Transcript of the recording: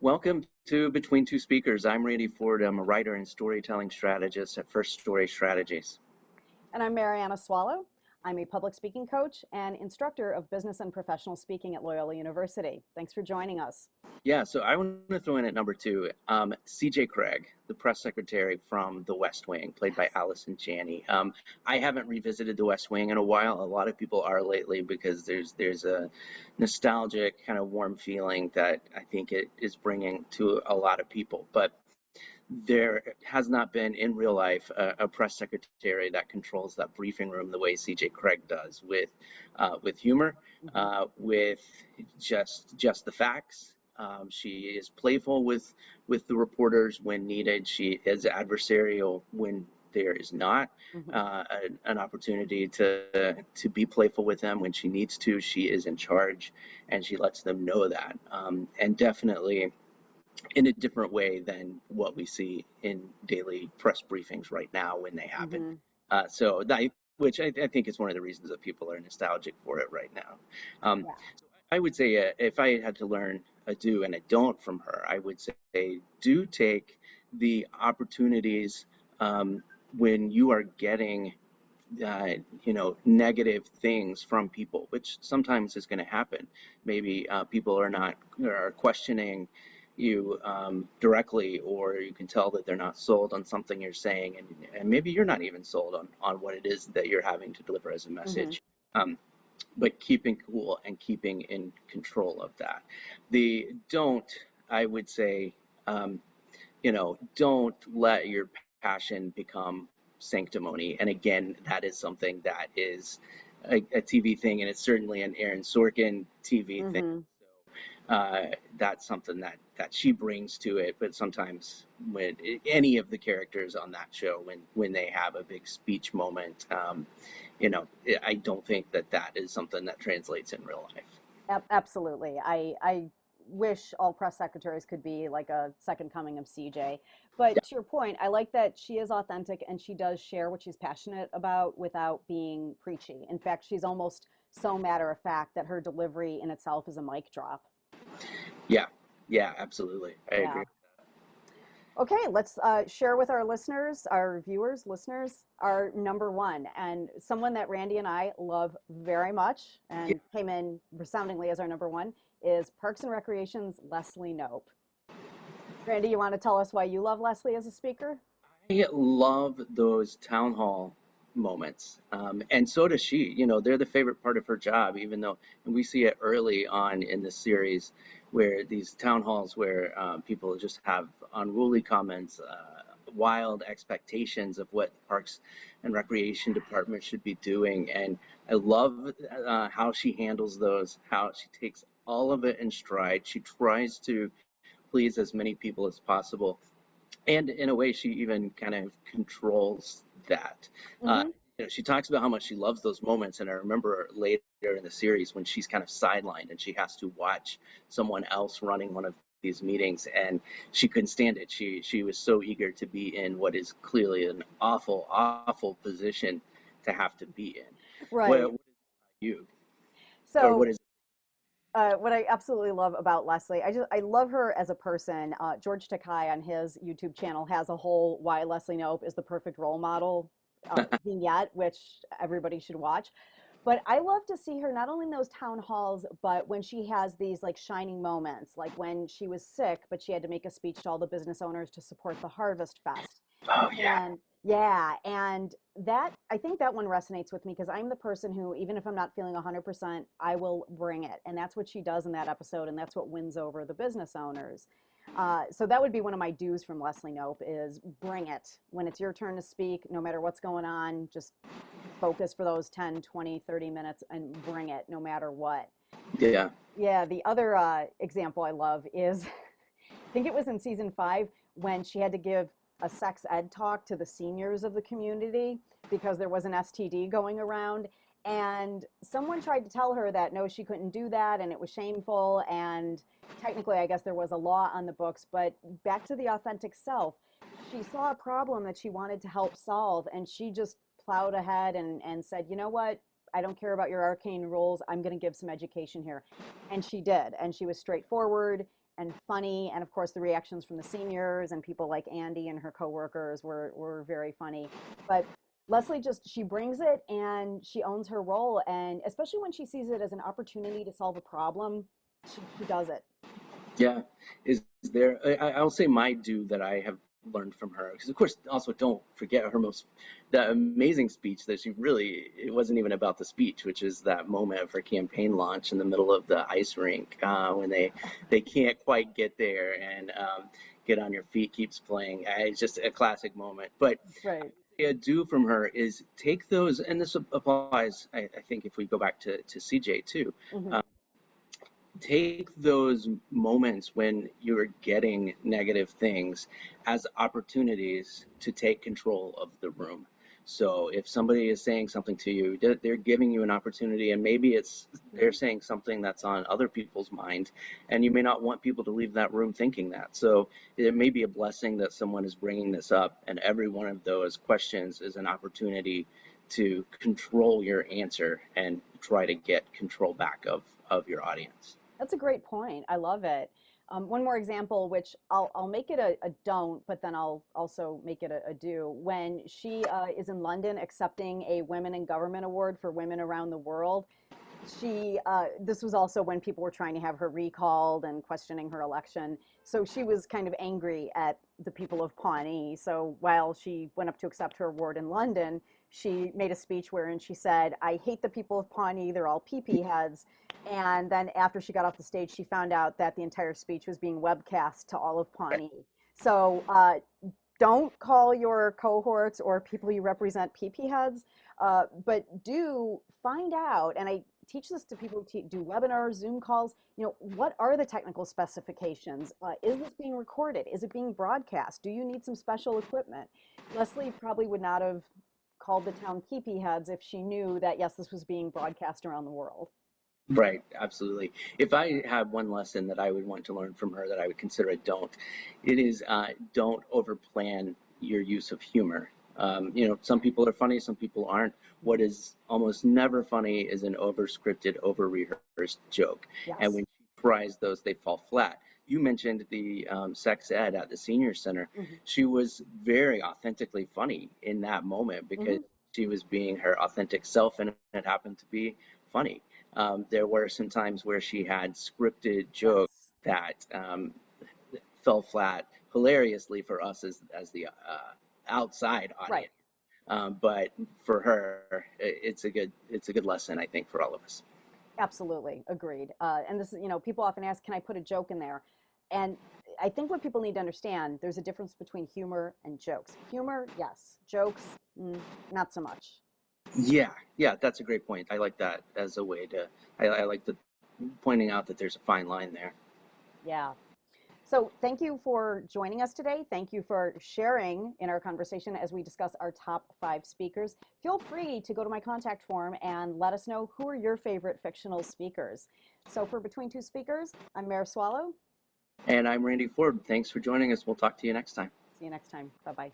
Welcome to Between Two Speakers. I'm Randy Ford. I'm a writer and storytelling strategist at First Story Strategies. And I'm Mariana Swallow. I'm a public speaking coach and instructor of business and professional speaking at Loyola University. Thanks for joining us. Yeah, so I want to throw in at number two, CJ Craig, the press secretary from The West Wing, played by Allison Janney. I haven't revisited The West Wing in a while. A lot of people are lately because there's a nostalgic kind of warm feeling that I think it is bringing to a lot of people. But there has not been in real life a press secretary that controls that briefing room the way CJ Craig does, with humor, with just the facts. She is playful with the reporters when needed. She is adversarial when there is not an opportunity to be playful with them. When she needs to, she is in charge, and she lets them know that. And definitely in a different way than what we see in daily press briefings right now when they happen. So that, which I think is one of the reasons that people are nostalgic for it right now. Yeah. So I would say if I had to learn a do and a don't from her, I would say do take the opportunities when you are getting negative things from people, which sometimes is going to happen. Maybe people are questioning you directly, or you can tell that they're not sold on something you're saying, and maybe you're not even sold on what it is that you're having to deliver as a message. But keeping cool and keeping in control of that. The don't, I would say, don't let your passion become sanctimony. And again, that is something that is a TV thing, and it's certainly an Aaron Sorkin TV thing. That's something that she brings to it. But sometimes when any of the characters on that show, when they have a big speech moment, I don't think that is something that translates in real life. Absolutely. I wish all press secretaries could be like a second coming of CJ. But Yeah. to your point, I like that she is authentic and she does share what she's passionate about without being preachy. In fact, she's almost so matter of fact that her delivery in itself is a mic drop. Yeah. Yeah, absolutely. I Yeah. agree. Okay, let's share with our listeners, our viewers, listeners, our number one, and someone that Randy and I love very much and came in resoundingly as our number one is Parks and Recreation's Leslie Knope. Randy, you want to tell us why you love Leslie as a speaker? I love those town hall moments, and so does she. They're the favorite part of her job, even though, and we see it early on in the series, where these town halls where people just have unruly comments, wild expectations of what the Parks and Recreation Department should be doing, and I love how she handles those, how she takes all of it in stride. She tries to please as many people as possible, and in a way she even kind of controls that. uh, Mm-hmm. she talks about how much she loves those moments, and I remember later in the series when she's kind of sidelined and she has to watch someone else running one of these meetings, and she couldn't stand it. She was so eager to be in what is clearly an awful position to have to be in. What Right. is you, or what So is what I absolutely love about Leslie, I love her as a person. George Takai on his YouTube channel has a whole "Why Leslie Knope is the Perfect Role Model" vignette, which everybody should watch. But I love to see her not only in those town halls, but when she has these like shining moments, like when she was sick, but she had to make a speech to all the business owners to support the Harvest Fest. oh yeah. And yeah, and that I think that one resonates with me because I'm the person who, even if I'm not feeling 100%, I will bring it. And that's what she does in that episode, and that's what wins over the business owners. So that would be one of my do's from Leslie Knope is bring it. When it's your turn to speak, no matter what's going on, just focus for those 10, 20, 30 minutes and bring it no matter what. Yeah. Yeah, the other example I love is I think it was in season 5 when she had to give a sex ed talk to the seniors of the community because there was an STD going around. And someone tried to tell her that no, she couldn't do that and it was shameful. And technically, I guess there was a law on the books, but back to the authentic self, she saw a problem that she wanted to help solve. And she just plowed ahead and said, you know what? I don't care about your arcane rules. I'm going to give some education here. And she did. And she was straightforward and funny. And of course, the reactions from the seniors and people like Andy and her coworkers were very funny. But Leslie just, she brings it and she owns her role. And especially when she sees it as an opportunity to solve a problem, she does it. Yeah. Is there, I'll say my do that I have learned from her, because of course, also don't forget her most, the amazing speech that she really, it wasn't even about the speech, which is that moment of her campaign launch in the middle of the ice rink when they can't quite get there and Get on Your Feet keeps playing. It's just a classic moment. But Right. a do from her is take those, and this applies, I think, if we go back to CJ too. Hmm. uh, Take those moments when you're getting negative things as opportunities to take control of the room. So if somebody is saying something to you, they're giving you an opportunity, and maybe it's they're saying something that's on other people's mind, and you may not want people to leave that room thinking that. So it may be a blessing that someone is bringing this up, and every one of those questions is an opportunity to control your answer and try to get control back of your audience. That's a great point. I love it. One more example, which I'll make it a don't, but then I'll also make it a do. When she is in London accepting a Women in Government Award for women around the world, she this was also when people were trying to have her recalled and questioning her election. So she was kind of angry at the people of Pawnee. So while she went up to accept her award in London, she made a speech wherein she said, I hate the people of Pawnee, they're all pee heads. And then after she got off the stage, she found out that the entire speech was being webcast to all of Pawnee. So don't call your cohorts or people you represent PP heads, but do find out. And I teach this to people who do webinars, Zoom calls. You know, what are the technical specifications? Is this being recorded? Is it being broadcast? Do you need some special equipment? Leslie probably would not have called the town PP heads if she knew that, yes, this was being broadcast around the world. Right, absolutely. If I had one lesson that I would want to learn from her that I would consider a don't, it is don't overplan your use of humor. Some people are funny, some people aren't. What is almost never funny is an over-scripted, over-rehearsed joke. And Yes. when she tries those, they fall flat. You mentioned the sex ed at the senior center. Hmm. She was very authentically funny in that moment because Hmm. she was being her authentic self, and it happened to be funny. There were some times where she had scripted jokes Yes. that fell flat hilariously for us as the outside Right. audience. But for her, it's a good lesson, I think, for all of us. Absolutely, agreed. And this is, people often ask, can I put a joke in there? And I think what people need to understand, there's a difference between humor and jokes. Humor, yes. Jokes, not so much. Yeah, yeah, that's a great point. I like that as a way to. I like the pointing out that there's a fine line there. Yeah. So thank you for joining us today. Thank you for sharing in our conversation as we discuss our top 5 speakers. Feel free to go to my contact form and let us know who are your favorite fictional speakers. So for Between Two Speakers, I'm Mare Swallow. And I'm Randy Ford. Thanks for joining us. We'll talk to you next time. See you next time. Bye bye.